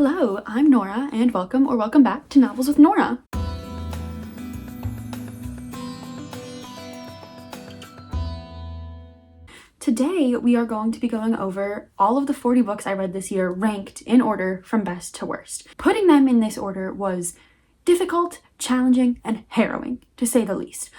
Hello, I'm Nora, and welcome back to Novels with Nora. Today, we are going to be going over all of the 40 books I read this year, ranked in order from best to worst. Putting them in this order was difficult, challenging, and harrowing, to say the least.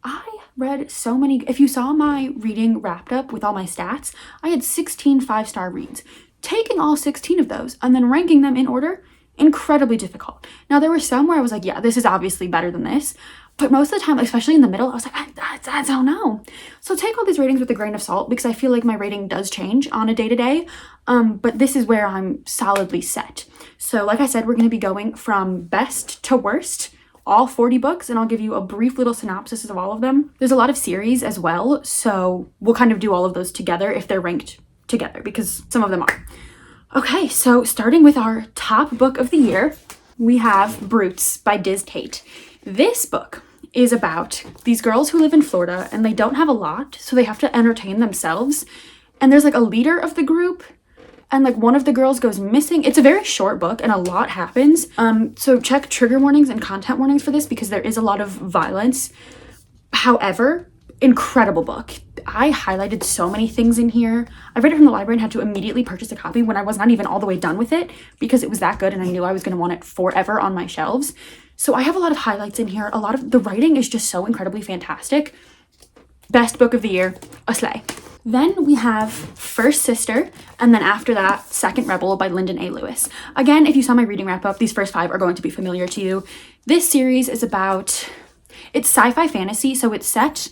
I read so many. If you saw my reading wrapped up with all my stats, I had 16 five-star reads. Taking all 16 of those and then ranking them in order, incredibly difficult. Now, there were some where I was like, yeah, this is obviously better than this. But most of the time, especially in the middle, I was like, I don't know. So take all these ratings with a grain of salt because I feel like my rating does change on a day-to-day. But this is where I'm solidly set. So like I said, we're going to be going from best to worst, all 40 books, and I'll give you a brief little synopsis of all of them. There's a lot of series as well, so we'll kind of do all of those together if they're ranked together, because some of them are. Okay, so starting with our top book of the year, we have Brutes by Diz Tate. This book is about these girls who live in Florida and they don't have a lot, so they have to entertain themselves. And there's like a leader of the group, and like one of the girls goes missing. It's a very short book and a lot happens. So check trigger warnings and content warnings for this because there is a lot of violence. However, incredible book. I highlighted so many things in here. I read it from the library and had to immediately purchase a copy when I was not even all the way done with it because it was that good and I knew I was going to want it forever on my shelves. So I have a lot of highlights in here. A lot of the writing is just so incredibly fantastic. Best book of the year, a slay. Then we have First Sister, and then after that, Second Rebel by Lyndon A. Lewis. Again, if you saw my reading wrap up, these first 5 are going to be familiar to you. This series is about, it's sci-fi fantasy, so it's set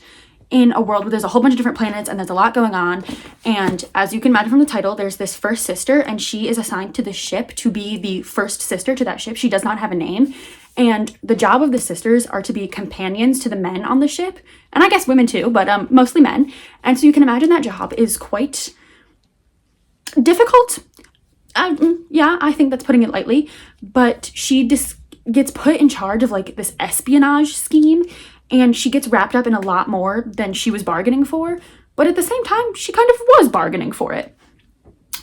in a world where there's a whole bunch of different planets and there's a lot going on. And as you can imagine from the title, there's this first sister and she is assigned to the ship to be the first sister to that ship. She does not have a name. And the job of the sisters are to be companions to the men on the ship. And I guess women too, but mostly men. And so you can imagine that job is quite difficult. Yeah, I think that's putting it lightly. But she just gets put in charge of like this espionage scheme. And she gets wrapped up in a lot more than she was bargaining for. But at the same time, she kind of was bargaining for it.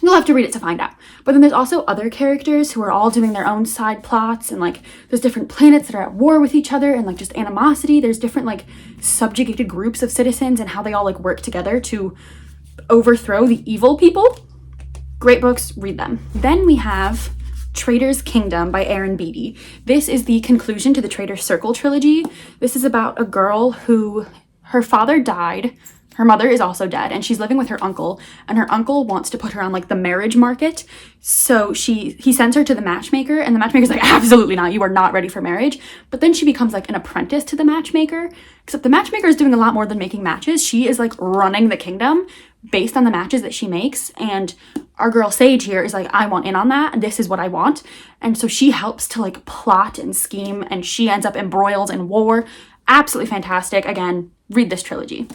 You'll have to read it to find out. But then there's also other characters who are all doing their own side plots. And like there's different planets that are at war with each other and like just animosity. There's different like subjugated groups of citizens and how they all like work together to overthrow the evil people. Great books, read them. Then we have Traitor's Kingdom by Erin Beatty. This is the conclusion to the Traitor's Circle trilogy. This is about a girl who, her father died, her mother is also dead, and she's living with her uncle, and her uncle wants to put her on like the marriage market. So he sends her to the matchmaker, and the matchmaker's like, absolutely not, you are not ready for marriage. But then she becomes like an apprentice to the matchmaker, except the matchmaker is doing a lot more than making matches. She is like running the kingdom based on the matches that she makes, and our girl Sage here is like, I want in on that, and this is what I want. And so she helps to like plot and scheme, and she ends up embroiled in war. Absolutely fantastic. Again, read this trilogy.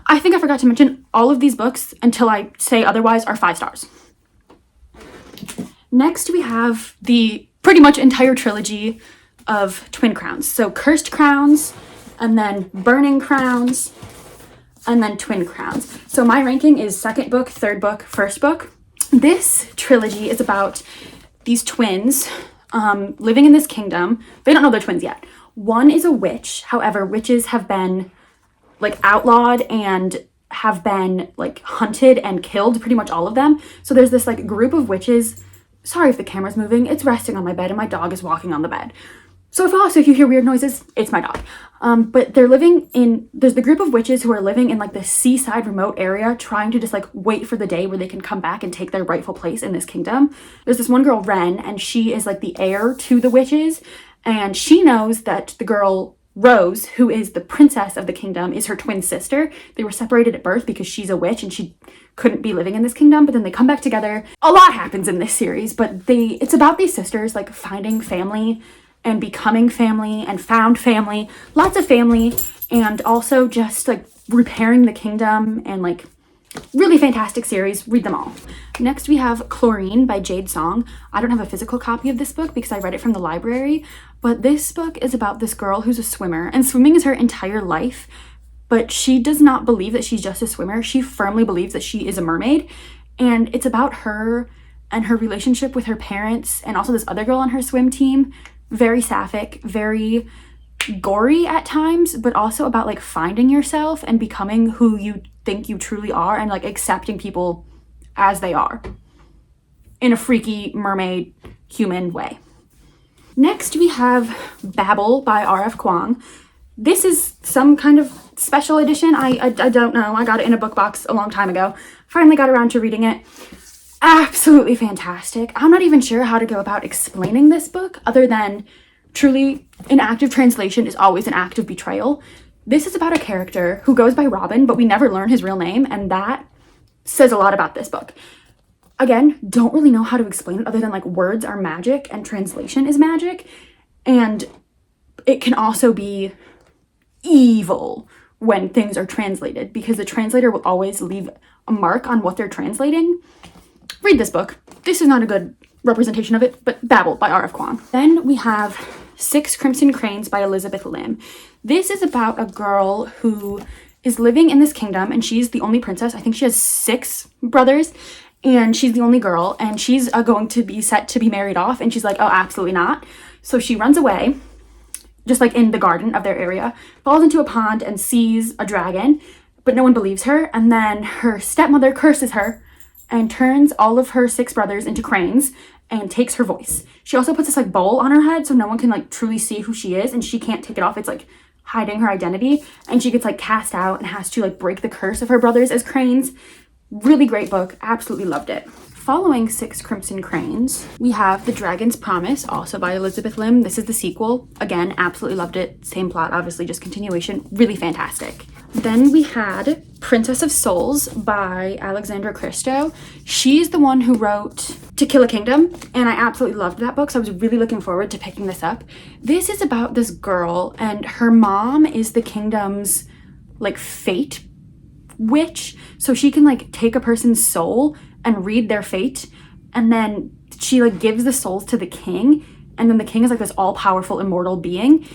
I think I forgot to mention all of these books, until I say otherwise, are 5 stars. Next, we have the pretty much entire trilogy of Twin Crowns. So Cursed Crowns, and then Burning Crowns, and then Twin Crowns. So my ranking is second book, third book, first book. This trilogy is about these twins living in this kingdom. They don't know they're twins yet. One is a witch. However, witches have been like outlawed and have been like hunted and killed, pretty much all of them. So there's this like group of witches. Sorry if the camera's moving. It's resting on my bed and my dog is walking on the bed. So if you hear weird noises, it's my dog. But there's the group of witches who are living in like this seaside remote area, trying to just like wait for the day where they can come back and take their rightful place in this kingdom. There's this one girl, Wren, and she is like the heir to the witches. And she knows that the girl Rose, who is the princess of the kingdom, is her twin sister. They were separated at birth because she's a witch and she couldn't be living in this kingdom, but then they come back together. A lot happens in this series, but it's about these sisters like finding family and becoming family and found family, lots of family, and also just like repairing the kingdom, and like really fantastic series. Read them all. Next we have Chlorine by Jade Song. I don't have a physical copy of this book because I read it from the library, but this book is about this girl who's a swimmer, and swimming is her entire life, but she does not believe that she's just a swimmer. She firmly believes that she is a mermaid, and it's about her and her relationship with her parents and also this other girl on her swim team. Very sapphic, very gory at times, but also about like finding yourself and becoming who you think you truly are and like accepting people as they are in a freaky mermaid human way. Next we have Babel by R.F. Kuang. This is some kind of special edition. I don't know. I got it in a book box a long time ago. Finally got around to reading it. Absolutely fantastic. I'm not even sure how to go about explaining this book other than truly an act of translation is always an act of betrayal. This is about a character who goes by Robin, but we never learn his real name, and that says a lot about this book. Again, don't really know how to explain it other than like words are magic and translation is magic, and it can also be evil when things are translated because the translator will always leave a mark on what they're translating. Read this book. This is not a good representation of it, but Babel by R.F. Kuang. Then we have Six Crimson Cranes by Elizabeth Lim. This is about a girl who is living in this kingdom and she's the only princess. I think she has 6 brothers and she's the only girl and she's going to be set to be married off and she's like, oh, absolutely not. So she runs away, just like in the garden of their area, falls into a pond and sees a dragon, but no one believes her. And then her stepmother curses her and turns all of her 6 brothers into cranes and takes her voice. She also puts this like bowl on her head so no one can like truly see who she is and she can't take it off. It's like hiding her identity and she gets like cast out and has to like break the curse of her brothers as cranes. Really great book. Absolutely loved it. Following Six Crimson Cranes, we have The Dragon's Promise, also by Elizabeth Lim. This is the sequel. Again, absolutely loved it. Same plot, obviously, just continuation. Really fantastic. Then we had Princess of Souls by Alexandra Christo. She's the one who wrote To Kill a Kingdom, and I absolutely loved that book, so I was really looking forward to picking this up. This is about this girl, and her mom is the kingdom's, like, fate witch, so she can, like, take a person's soul and read their fate, and then she, like, gives the souls to the king, and then the king is, like, this all-powerful, immortal being,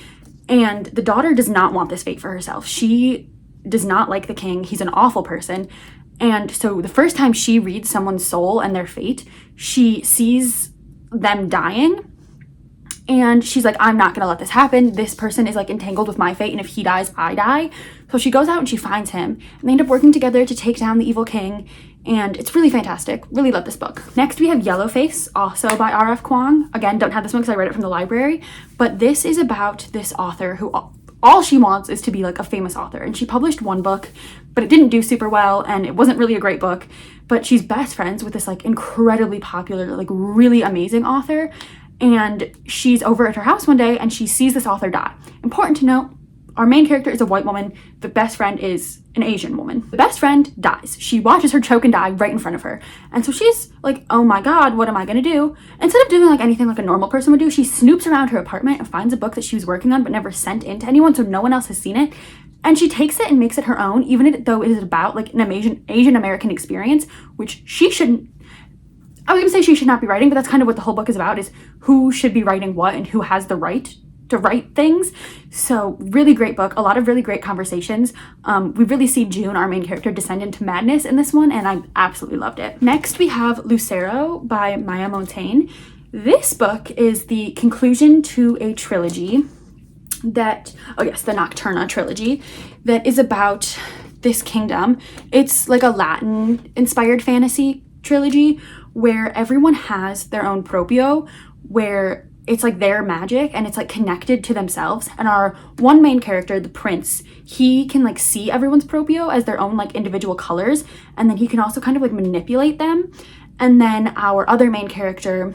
and the daughter does not want this fate for herself. She does not like the king. He's an awful person. And so the first time she reads someone's soul and their fate, she sees them dying and she's like, I'm not gonna let this happen. This person is like entangled with my fate and if he dies, I die. So she goes out and she finds him and they end up working together to take down the evil king, and it's really fantastic. Really love this book. Next we have Yellowface, also by R.F. Kuang. Again, don't have this one because I read it from the library, but this is about this author who all she wants is to be like a famous author, and she published one book but it didn't do super well and it wasn't really a great book, but she's best friends with this like incredibly popular, like really amazing author, and she's over at her house one day and she sees this author die. Important to note, our main character is a white woman, the best friend is an Asian woman. The best friend dies. She watches her choke and die right in front of her. And so she's like, oh my god, what am I gonna do? Instead of doing like anything like a normal person would do, she snoops around her apartment and finds a book that she was working on but never sent in to anyone so no one else has seen it. And she takes it and makes it her own, even though it is about like an Asian American experience, which she shouldn't, I was gonna say she should not be writing, but that's kind of what the whole book is about, is who should be writing what and who has the right to write things. So really great book, a lot of really great conversations. We really see June, our main character, descend into madness in this one, and I absolutely loved it. Next we have Lucero by Maya Montaigne. This book is the conclusion to a trilogy that, oh yes, the Nocturna trilogy, that is about this kingdom. It's like a Latin inspired fantasy trilogy where everyone has their own proprio, where it's like their magic and it's like connected to themselves. And our one main character, the prince, he can like see everyone's proprio as their own like individual colors, and then he can also kind of like manipulate them. And then our other main character,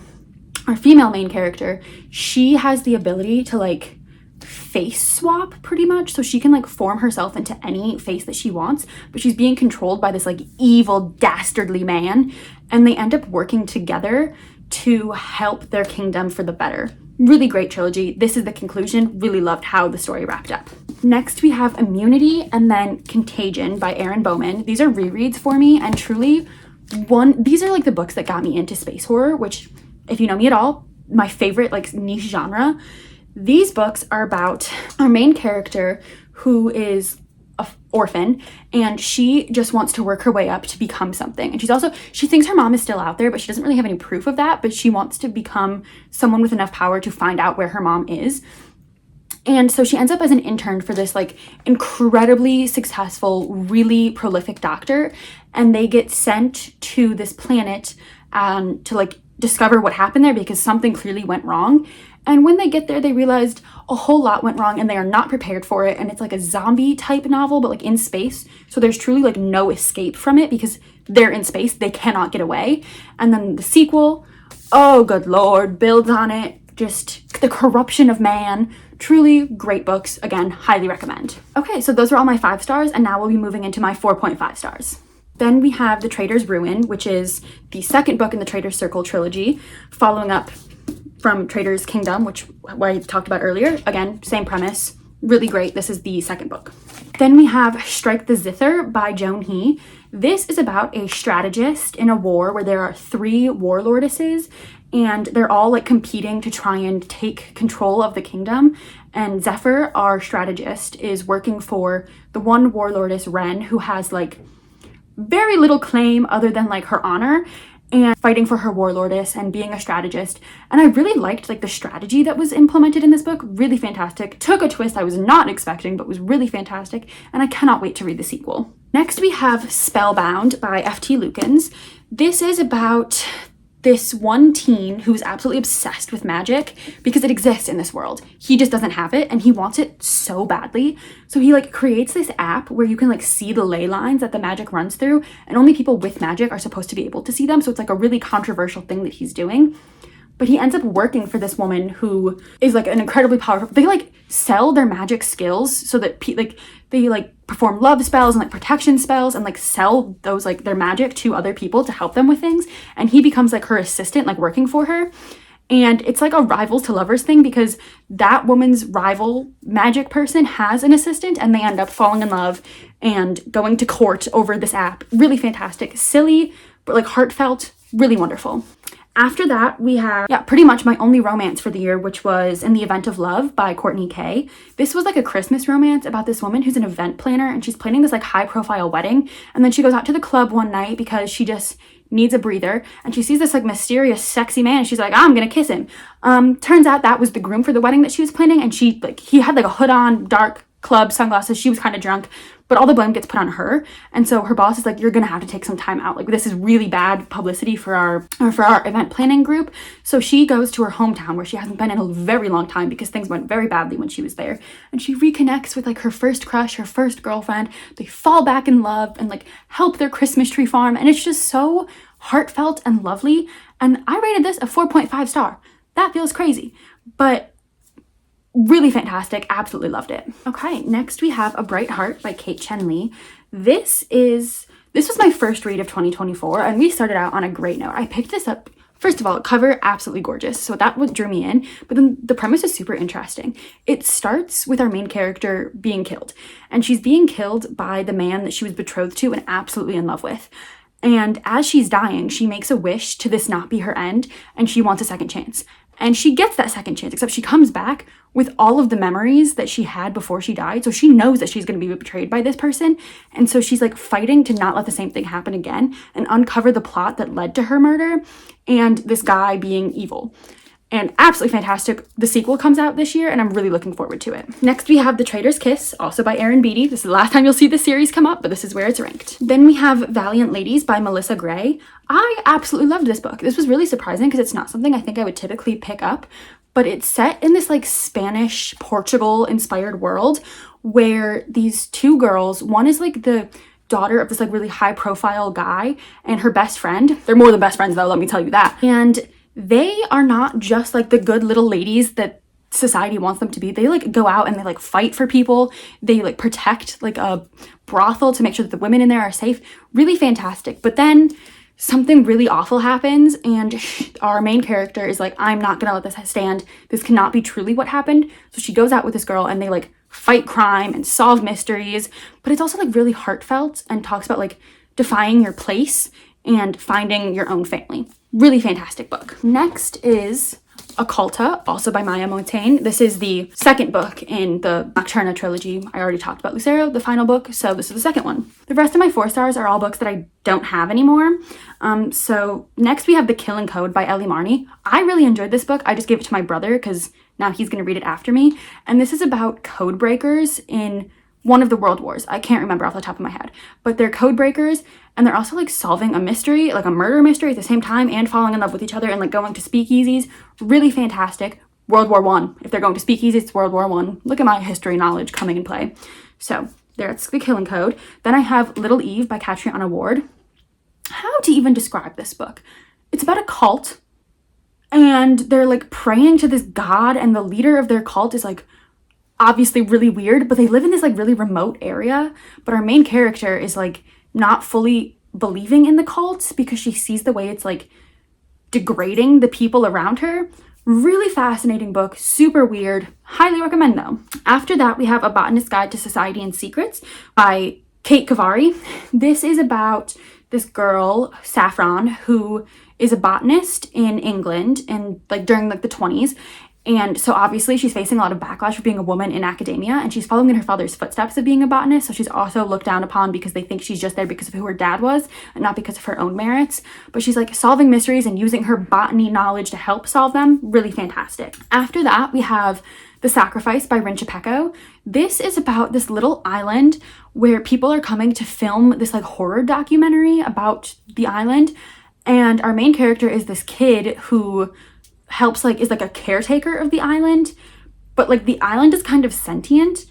our female main character, she has the ability to like face swap pretty much, so she can like form herself into any face that she wants, but she's being controlled by this like evil dastardly man, and they end up working together to help their kingdom for the better. Really great trilogy. This is the conclusion. Really loved how the story wrapped up. Next we have Immunity and then Contagion by Erin Bowman. These are rereads for me, and truly these are like the books that got me into space horror, which, if you know me at all, my favorite like niche genre. These books are about our main character who is a orphan, and she just wants to work her way up to become something. And she thinks her mom is still out there, but she doesn't really have any proof of that, but she wants to become someone with enough power to find out where her mom is. And so she ends up as an intern for this like incredibly successful, really prolific doctor, and they get sent to this planet to like discover what happened there because something clearly went wrong. And when they get there, they realized a whole lot went wrong and they are not prepared for it. And it's like a zombie type novel, but like in space. So there's truly like no escape from it because they're in space. They cannot get away. And then the sequel, oh good Lord, builds on it. Just the corruption of man. Truly great books. Again, highly recommend. Okay, so those are all my 5 stars. And now we'll be moving into my 4.5 stars. Then we have The Traitor's Ruin, which is the second book in the Traitor's Circle trilogy, following up from Traitor's Kingdom, which I talked about earlier. Again, same premise, really great. This is the second book. Then we have Strike the Zither by Joan He. This is about a strategist in a war where there are 3 warlordesses, and they're all like competing to try and take control of the kingdom. And Zephyr, our strategist, is working for the one warlordess, Ren, who has like very little claim other than like her honor, and fighting for her warlordess and being a strategist. And I really liked like the strategy that was implemented in this book. Really fantastic. Took a twist I was not expecting, but was really fantastic. And I cannot wait to read the sequel. Next we have Spellbound by F.T. Lukens. This is about this one teen who's absolutely obsessed with magic because it exists in this world. He just doesn't have it and he wants it so badly. So he like creates this app where you can like see the ley lines that the magic runs through, and only people with magic are supposed to be able to see them. So it's like a really controversial thing that he's doing. But he ends up working for this woman who is like an incredibly powerful, they like sell their magic skills so that they like perform love spells and like protection spells and like sell those like their magic to other people to help them with things. And he becomes like her assistant, like working for her. And it's like a rivals to lovers thing because that woman's rival magic person has an assistant and they end up falling in love and going to court over this app. Really fantastic, silly, but like heartfelt, really wonderful. After that, we have, pretty much my only romance for the year, which was In the Event of Love by Courtney Kay. This was like a Christmas romance about this woman who's an event planner, and she's planning this like high profile wedding. And then she goes out to the club one night because she just needs a breather. And she sees this like mysterious, sexy man, and she's like, I'm gonna kiss him. Turns out that was the groom for the wedding that she was planning. And he had like a hood on, dark club, sunglasses. She was kind of drunk, but all the blame gets put on her. And so her boss is like, you're gonna have to take some time out. Like, this is really bad publicity for our event planning group. So she goes to her hometown where she hasn't been in a very long time because things went very badly when she was there. And she reconnects with like her first crush, her first girlfriend. They fall back in love and like help their Christmas tree farm. And it's just so heartfelt and lovely. And I rated this a 4.5 star. That feels crazy, but really fantastic. Absolutely loved it. Okay, next we have A Bright Heart by Kate Chen Lee. This was my first read of 2024, and we started out on a great note. I picked this up, first of all, cover absolutely gorgeous, so that what drew me in, but then the premise is super interesting. It starts with our main character being killed, and she's being killed by the man that she was betrothed to and absolutely in love with. And as she's dying, she makes a wish to this not be her end, and she wants a second chance. And she gets that second chance, except she comes back with all of the memories that she had before she died. So she knows that she's going to be betrayed by this person. And so she's like fighting to not let the same thing happen again and uncover the plot that led to her murder and this guy being evil. And absolutely fantastic. The sequel comes out this year and I'm really looking forward to it. Next we have The Traitor's Kiss, also by Erin Beatty. This is the last time you'll see this series come up, but this is where it's ranked. Then we have Valiant Ladies by Melissa Gray. I absolutely loved this book. This was really surprising because it's not something I think I would typically pick up, but it's set in this like Spanish, Portugal inspired world where these 2 girls, one is like the daughter of this like really high profile guy and her best friend. They're more than best friends though, let me tell you that. And they are not just like the good little ladies that society wants them to be. They like go out and they like fight for people. They like protect like a brothel to make sure that the women in there are safe. Really fantastic. But then something really awful happens and our main character is like, I'm not gonna let this stand. This cannot be truly what happened. So she goes out with this girl and they like fight crime and solve mysteries. But it's also like really heartfelt and talks about like defying your place and finding your own family. Really fantastic book. Next is Occulta, also by Maya Montaigne. This is the second book in the Nocturna trilogy. I already talked about Lucero, the final book, so this is the second one. The rest of my 4 stars are all books that I don't have anymore. So next we have The Killing Code by Ellie Marney. I really enjoyed this book. I just gave it to my brother because now he's going to read it after me. And this is about code breakers in one of the world wars. I can't remember off the top of my head, but they're code breakers and they're also like solving a mystery, like a murder mystery at the same time, and falling in love with each other and like going to speakeasies. Really fantastic. World War One. If they're going to speakeasies, it's World War One. Look at my history knowledge coming in play. So that's The Killing Code. Then I have Little Eve by Catriona Ward. How to even describe this book? It's about a cult and they're like praying to this god, and the leader of their cult is like obviously really weird, but they live in this like really remote area. But our main character is like not fully believing in the cult because she sees the way it's like degrading the people around her. Really fascinating book, super weird. Highly recommend though. After that, we have A Botanist's Guide to Society and Secrets by Kate Kavari. This is about this girl, Saffron, who is a botanist in England and like during like the 20s. And so obviously she's facing a lot of backlash for being a woman in academia, and she's following in her father's footsteps of being a botanist. So she's also looked down upon because they think she's just there because of who her dad was and not because of her own merits. But she's like solving mysteries and using her botany knowledge to help solve them. Really fantastic. After that, we have The Sacrifice by Rin Chapeko. This is about this little island where people are coming to film this like horror documentary about the island. And our main character is this kid who helps like is like a caretaker of the island, but like the island is kind of sentient.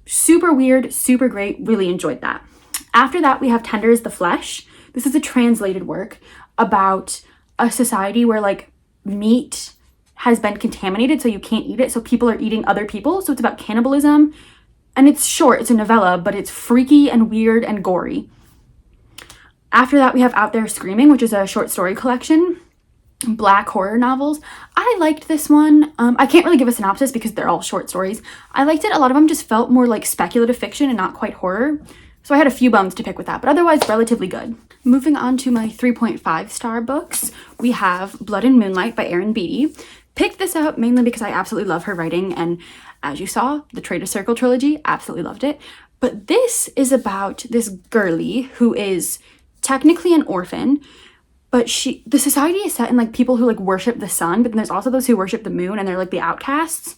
Super weird, super great, really enjoyed that. After that, we have Tender is the Flesh. This is a translated work about a society where like meat has been contaminated so you can't eat it, so people are eating other people. So it's about cannibalism, and it's short, it's a novella, but it's freaky and weird and gory. After that, we have Out There Screaming, which is a short story collection, Black horror novels. I liked this one. I can't really give a synopsis because they're all short stories. I liked it. A lot of them just felt more like speculative fiction and not quite horror. So I had a few bones to pick with that, but otherwise relatively good. Moving on to my 3.5 star books, we have Blood and Moonlight by Erin Beatty. Picked this up mainly because I absolutely love her writing, and as you saw, the Traitor Circle trilogy, absolutely loved it. But this is about this girly who is technically an orphan, but the society is set in like people who like worship the sun, but then there's also those who worship the moon, and they're like the outcasts.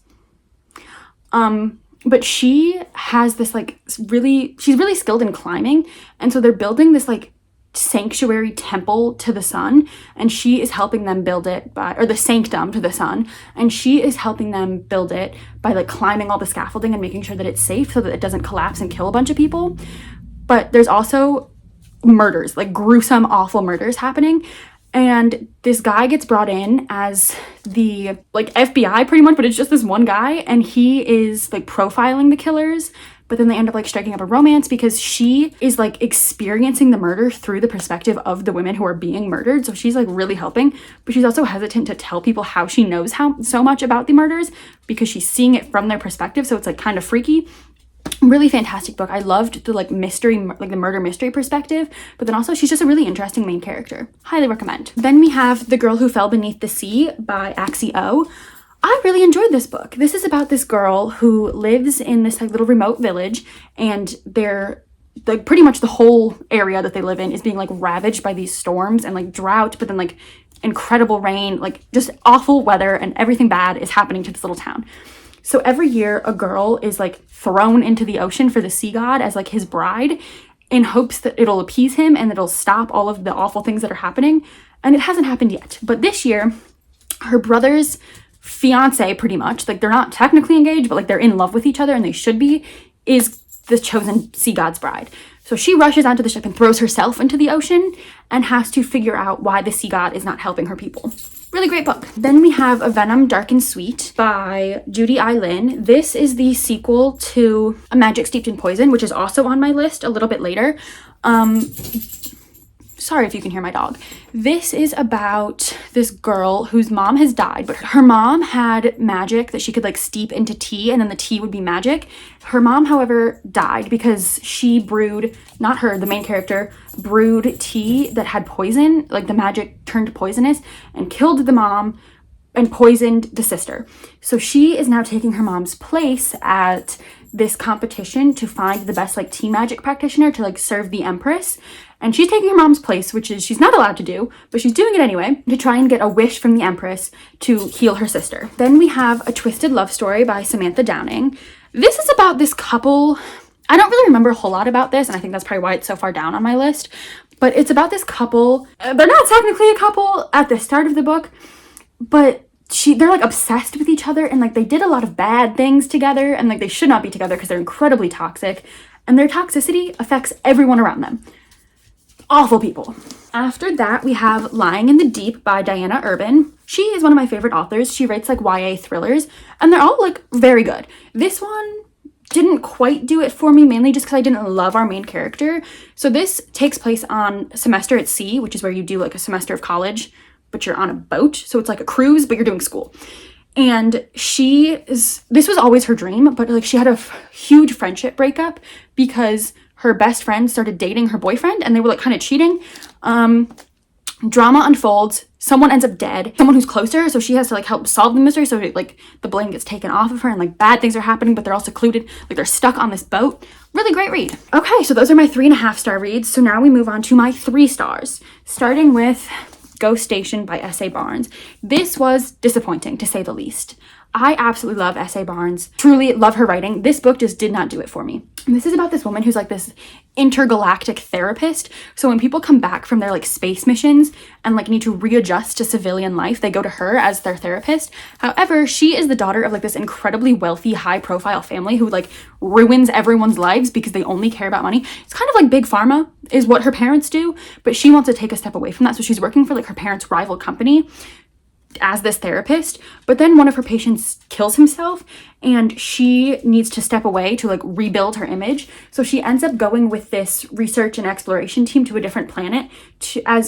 But she has this like she's really skilled in climbing, and so they're building this like sanctuary temple to the sun, and she is helping them build it or the sanctum to the sun, and she is helping them build it by like climbing all the scaffolding and making sure that it's safe so that it doesn't collapse and kill a bunch of people. But there's also murders, like gruesome, awful murders happening, and this guy gets brought in as the like FBI pretty much, but it's just this one guy, and he is like profiling the killers. But then they end up like striking up a romance because she is like experiencing the murder through the perspective of the women who are being murdered. So she's like really helping, but she's also hesitant to tell people how she knows so much about the murders because she's seeing it from their perspective. So it's like kind of freaky. Really fantastic book. I loved the like mystery, like the murder mystery perspective, but then also she's just a really interesting main character. Highly recommend. Then we have The Girl Who Fell Beneath the Sea by Axie O. I really enjoyed this book. This is about this girl who lives in this like little remote village, and they're like pretty much the whole area that they live in is being like ravaged by these storms and like drought, but then like incredible rain, like just awful weather, and everything bad is happening to this little town. So every year a girl is like thrown into the ocean for the sea god as like his bride, in hopes that it'll appease him and it'll stop all of the awful things that are happening. And it hasn't happened yet. But this year, her brother's fiance, pretty much, like they're not technically engaged, but like they're in love with each other and they should be, is the chosen sea god's bride. So she rushes onto the ship and throws herself into the ocean and has to figure out why the sea god is not helping her people. Really great book. Then we have A Venom Dark and Sweet by Judy I. Lin. This is the sequel to A Magic Steeped in Poison, which is also on my list a little bit later. Sorry if you can hear my dog. This is about this girl whose mom has died, but her mom had magic that she could like steep into tea, and then the tea would be magic. Her mom, however, died because she brewed, not her, the main character, brewed tea that had poison, like the magic turned poisonous, and killed the mom, and poisoned the sister. So she is now taking her mom's place at this competition to find the best like tea magic practitioner to like serve the empress. And she's taking her mom's place, which is she's not allowed to do, but she's doing it anyway to try and get a wish from the empress to heal her sister. Then we have A Twisted Love Story by Samantha Downing. This is about this couple. I don't really remember a whole lot about this, and I think that's probably why it's so far down on my list. But it's about this couple. They're not technically a couple at the start of the book, but they're like obsessed with each other, and like they did a lot of bad things together, and like they should not be together because they're incredibly toxic, and their toxicity affects everyone around them. Awful people. After that, we have Lying in the Deep by Diana Urban. She is one of my favorite authors. She writes like YA thrillers, and they're all like very good. This one didn't quite do it for me, mainly just because I didn't love our main character. So this takes place on semester at sea, which is where you do like a semester of college, but you're on a boat. So it's like a cruise, but you're doing school. And this was always her dream, but like she had a huge friendship breakup because her best friend started dating her boyfriend, and they were like kind of cheating. Drama unfolds. Someone ends up dead, someone who's closer, so she has to like help solve the mystery, so like the blame gets taken off of her, and like bad things are happening, but they're all secluded, like they're stuck on this boat. Really great read. Okay, so those are my 3.5 star reads. So now we move on to my 3 stars, starting with Ghost Station by S.A. Barnes. This was disappointing, to say the least. I absolutely love S.A. Barnes, truly love her writing. This book just did not do it for me. And this is about this woman who's like this intergalactic therapist. So when people come back from their like space missions and like need to readjust to civilian life, they go to her as their therapist. However, she is the daughter of like this incredibly wealthy, high profile family who like ruins everyone's lives because they only care about money. It's kind of like big pharma is what her parents do, but she wants to take a step away from that. So she's working for like her parents' rival company as this therapist, but then one of her patients kills himself and she needs to step away to like rebuild her image. So she ends up going with this research and exploration team to a different planet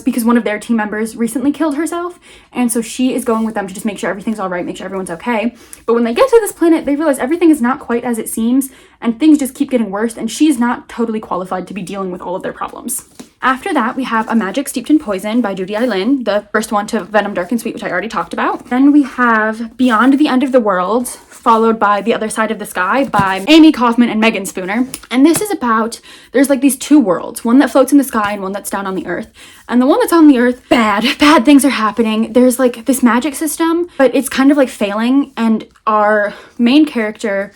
because one of their team members recently killed herself, and so she is going with them to just make sure everything's all right, make sure everyone's okay. But when they get to this planet, they realize everything is not quite as it seems, and things just keep getting worse, and she's not totally qualified to be dealing with all of their problems. After that, we have A Magic Steeped in Poison by Judy Eileen, the first one to Venom Dark and Sweet, which I already talked about. Then we have Beyond the End of the World, followed by The Other Side of the Sky by Amy Kaufman and Megan Spooner. And this is about, there's like these two worlds, one that floats in the sky and one that's down on the earth. And the one that's on the earth, bad things are happening. There's like this magic system, but it's kind of like failing. And our main character,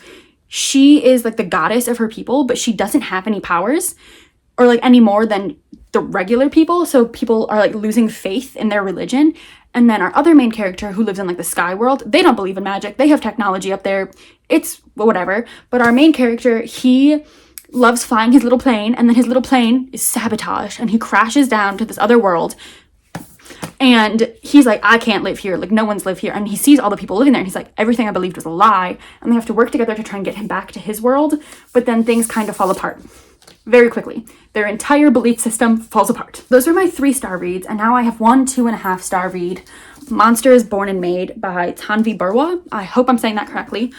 she is like the goddess of her people, but she doesn't have any powers or like any more than the regular people. So people are like losing faith in their religion. And then our other main character, who lives in like the sky world, they don't believe in magic. They have technology up there. It's whatever. But our main character, he loves flying his little plane, and then his little plane is sabotaged and he crashes down to this other world. And he's like, I can't live here. Like, no one's lived here. And he sees all the people living there, and he's like, everything I believed was a lie. And they have to work together to try and get him back to his world. But then things kind of fall apart very quickly. Their entire belief system falls apart. Those are my 3-star reads, and now I have one 2.5 star read, Monster is Born and Made by Tanvi Barwa. I hope I'm saying that correctly.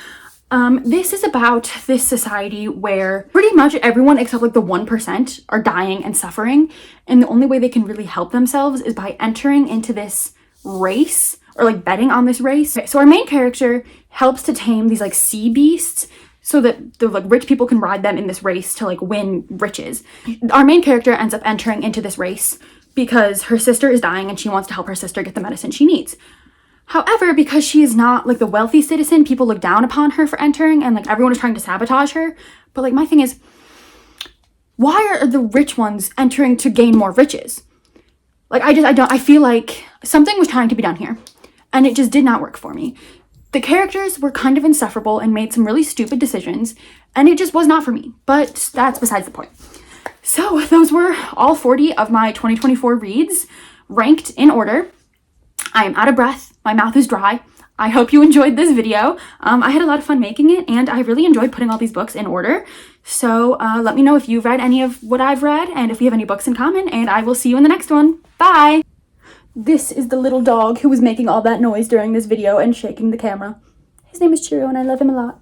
This is about this society where pretty much everyone except like the 1% are dying and suffering, and the only way they can really help themselves is by entering into this race or like betting on this race. So our main character helps to tame these like sea beasts so that the like rich people can ride them in this race to like win riches. Our main character ends up entering into this race because her sister is dying and she wants to help her sister get the medicine she needs. However, because she is not like the wealthy citizen, people look down upon her for entering, and like everyone is trying to sabotage her. But like my thing is, why are the rich ones entering to gain more riches? Like I feel like something was trying to be done here, and it just did not work for me. The characters were kind of insufferable and made some really stupid decisions, and it just was not for me, but that's besides the point. So those were all 40 of my 2024 reads, ranked in order. I am out of breath, my mouth is dry. I hope you enjoyed this video. I had a lot of fun making it, and I really enjoyed putting all these books in order. So let me know if you've read any of what I've read, and if we have any books in common, and I will see you in the next one. Bye! This is the little dog who was making all that noise during this video and shaking the camera. His name is Cheerio, and I love him a lot.